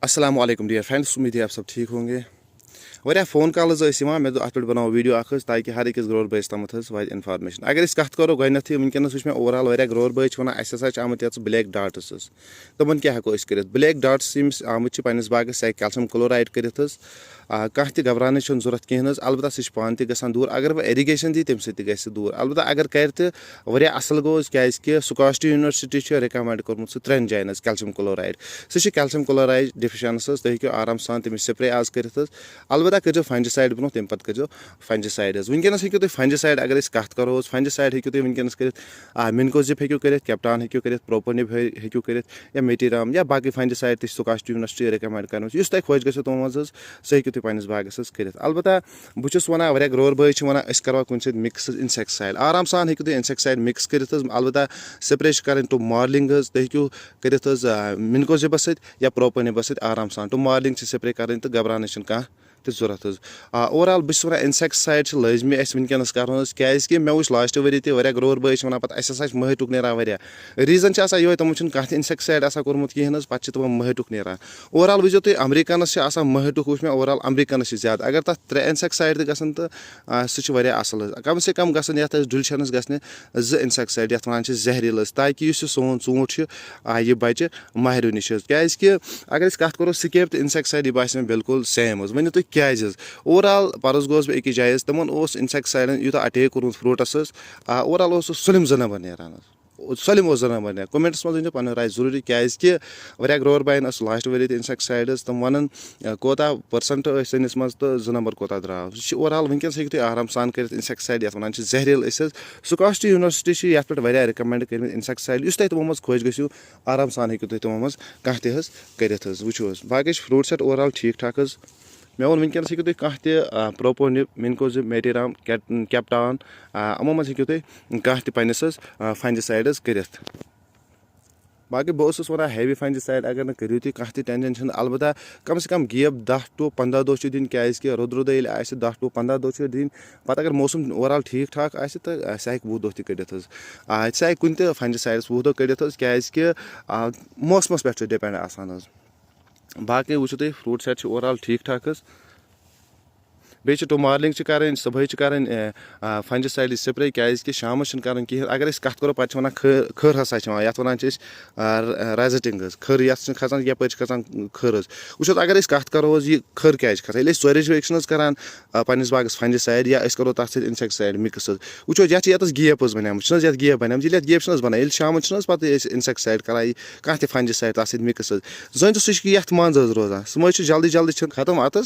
अस्सलाम वालेकुम dear friends, उम्मीद है आप सब ठीक होंगे। वारिया फोन कॉल्स मे अत पे बनाओ वीडियो ताकि हर अकिस ग्रोवर बस तम वा इन्फॉर्मेशन। अगर कत करो गथी वनकस वो ओवरऑल वारिया ग्रोवर बस वन आमत ये ब्लैक डाट्स तमन क्या हेको कर ब्लैक डाट्स आमत पन्निस बागस कैल्शियम क्लोराइड कर कह घबरान जरूरत कहें अलबत्ता सह पान ग दूर अगर वह इरीगेशन दी तम ग दूर अलबत्ता अगर कर तो वह असल गो क्या सुकास्टी यूनिवर्सिटी रिकमेंड कर्मुत 3 जायन कैल्शियम क्लोराइड सह कैल्शियम क्लोराइड डिफिशंस तुम हेको आराम सान तमिस स्प्रे आज कर अलबत्ता करो फंजिसाइड ब्रो तम पे करो फंजिसाइड वनकस हेको तुम फंजिसाइड अगर कत करो फंजिसाइड हेको तुम वनकस कर मिनकोजिप हेको कर कैप्टान हेको कर प्रोपोनिप हेको कर या मेटीराम या बाकी फंजिसाइड सुकास्टी यूनिवर्सिटी रिकमेंड कर तुम खुश गो तमो मज सह हेको तुम पन्निस बागस कर अलबत्ता बहुत वन वारिया ग्रोवर भाई वन करो कुछ मिक्स इंसेक्टिसाइड आराम सान हेको तुम इंसेक्टिसाइड मिक्स कर अलबत्ता स्प्रे कर टू मॉर्निंग तुम हेको कर मिनकोजिपस या प्रोपोनिपस आराम सान टू मॉर्निंग स्प्रे कर तो घबरान कह जरूरत ओवरऑल बहुत वन इंसेक्टिसाइड लाजमी वनकस कर मे वो लास्ट वरी तह ग्रोवर भाई वन पे मह टुक ना रीजन ये तमो कह इंसेक्टिसाइड कोर्मुत कहें पे तमो मह टुक ना ओवरऑल वो तुम अमरीकनस मह टुक वो मे ओवरऑल अमरीकनस ज्यादा अगर तक 3 इंसेक्टिसाइड गन तो सह असल कम से कम गन ये डिलीशनस गि 2 इंसेक्टिसाइड ये वन जहरील ताकि सोन ूट यह बचे महर नश क्या अगर कत करो स्केप तो इंसेक्टिसाइड यह बास बिल्कुल सेम वन तुम क्या ओवरऑल परस गोस बह अकिस जाए तमन इंसेक्टिसाइडन यूता अटैक कोर्मुत फ्रूटस ओवरऑल सलिम 2 नंबर नान सलिम 2 नंबर ना कमेंट्स मज पे राय जरूरी क्या वारिया ग्रोवर बायन लास्ट वरी इंसेक्टिसाइड्स तम वन कोता परसेंट सनिस मज तो 2 नंबर कोता द्राव ओवरऑल वनकस हेको तुम आराम सान कर इंसेक्टिसाइड ये वन जहरील सुकास्टी यूनिवर्सिटी ये पे रिकमेंड कर इंसेक्टिसाइड तुम तमो मज खुश गो आराम सान हेको तुम तमो मज कह कर वो बाकी फ्रूट सेट ओवरऑल ठीक ठाक मे वो वनकस हेको तुम कह प्रोपोनिप मिनकोजिप मेटीराम कैप्टान यमो मज हेको तुम कह पन्निस फंजिसाइड कर बाकी बहुत वन हैवी फंजिसाइड अगर न करो तुम कह टेंशन अलबत्ता कम से कम गैप 10 to 15 दह दिन क्या रुद रुद 10 to 15 दह दिन पे अगर मौसम ओवरऑल ठीक ठाक आ तो सह 20 दह कड़ित सह कुन फंजिसाइड 20 दह कड़ित क्या मौसमस पे डिपेंड आसान बाकी वो तुम फ्रूट सेट ओवरऑल ठीक ठाक बे टू मॉर्निंग कर सुबह कर फंजिसाइड स्प्रे क्या शाम कर कहें अगर कत करो पे वन खर हसा ये वन रेजिटिंग खर ये खसान यप खसान खर वो अगर कत करो यह खर क्या खसान चोर वे करान पन्निस बागस फंजिसाइड या करो तथ इंसेक्टिसाइड मिक्स वो ये गैप बनाम ये गैप बनाम ये गैप बनान शाम पे इंसेक्टिसाइड करान कह फंजिसाइड तथ मिक्स जन तो सह ये मज रोजान सह जल्दी जल्दी खत्म अत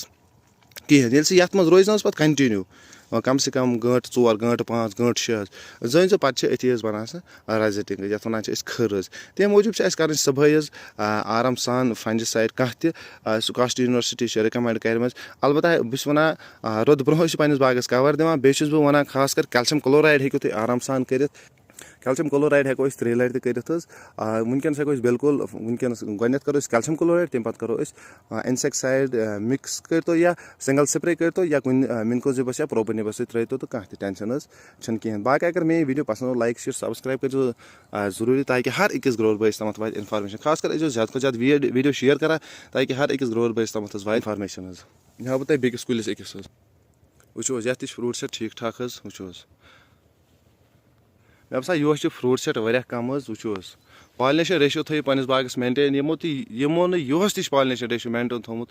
कहें ये मज रोज पे कंटिन्यू कम से कम 1 4 5 6 जन पे अथी बनान रेजिटिंग ये वन खर तमें मूजूब कर सुबह आराम सान फंजिसाइड कह सुकास्टी यूनिवर्सिटी रिकमेंड कर अलबत्ता बहुत वन रुद ब्रो पन्निस बागस कवर दिवान बेस बह वन खास कर कैल्शियम क्लोराइड हेको तुम आराम सान कर कैल्शियम क्लोराइड हेको 3 लटि कर वनकस हेको बिल्कुल वनकस गो करो कैल्शियम क्लोराइड तम पे करो इंसेक्टिसाइड मिक्स कर तो या सिंगल स्प्रे कर तो या कुन मिनकोजिपस या प्रोपोनिपस त्रो तो कह टेंशन कहें बाकी अगर मे वीडियो पसंद हो लाइक शेयर सब्सक्राइब कर जरूरी ताकि हर अकिस ग्रोवर बस तम वा इन्फॉर्मेशन खास कर ज्यादा ज्यादा वीडियो शेयर करा ताकि हर अकिस ग्रोवर बस तम वा इन्फॉर्मेशन हाँ बह बेकिस कुलिस अकिस वो ये फ्रूट सेट ठीक ठाक वो मे बसा यह फ्रूट सेट वारिया कम वो पॉलिनेशन रेशियो थो पन्निस बागस मेंटेन यमो यह पॉलिनेशन रेशियो मेंटेन थोमुत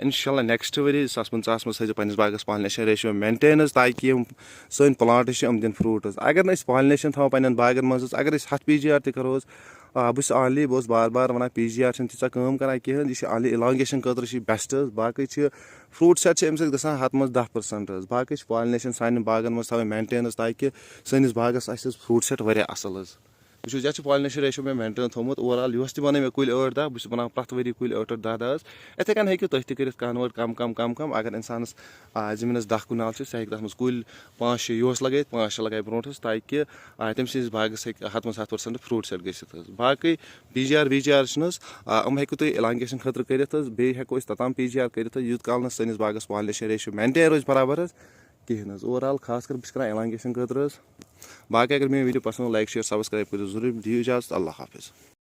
इंशाल्लाह नेक्स्ट वरी 2050 मज थो पन्निस बागस पॉलिनेशन रेशियो मेंटेन ताकि सन प्लांट दिन फ्रूट अगर न पॉलिनेशन थो पन्न बागन मज अगर 7 PGR त करो बस ऑनली बस बार बार वन PGR तीचा कम करान कहें यह ऑनली इलांगेशन खतर बेस्ट बाकी फ्रूट सेट अमे सत ग 7 मज 10% बाकी पॉलिनेशन सान बागन मज थो मेंटेन ताकि सनिस बागस फ्रूट सेट वारिया असल वो ये पॉलिनेशन रेशियो मे मेंटेन थोमुत ओवरऑल यह बन मे कुल 8 10 बस बनान प्रत वरी कुल 8 10 10 इथे कन हेको तुम कर कन्वर्ट कम कम कम कम अगर इंसानस जमीन 10 कुनाल सह तथ मज कुल 5 6 यह लगे 5 6 लगे ब्रोस ताकि तम सस बागस 7% फ्रूट सेट गि बाकी PGR VGR हम हेको तुम इलांगेशन खतर कर बे हेको तमाम PGR कर यूत काल सनिस बागस पॉलिनेशन रेशियो मेंटेन रोज बराबर कहें ओवरऑल खास कर बस कर इलांगेशन खतर बाकी अगर मे वीडियो पसंद हो लाइक शेयर सब्सक्राइब कर जरूर दी इजाजत अल्लाह हाफिज़।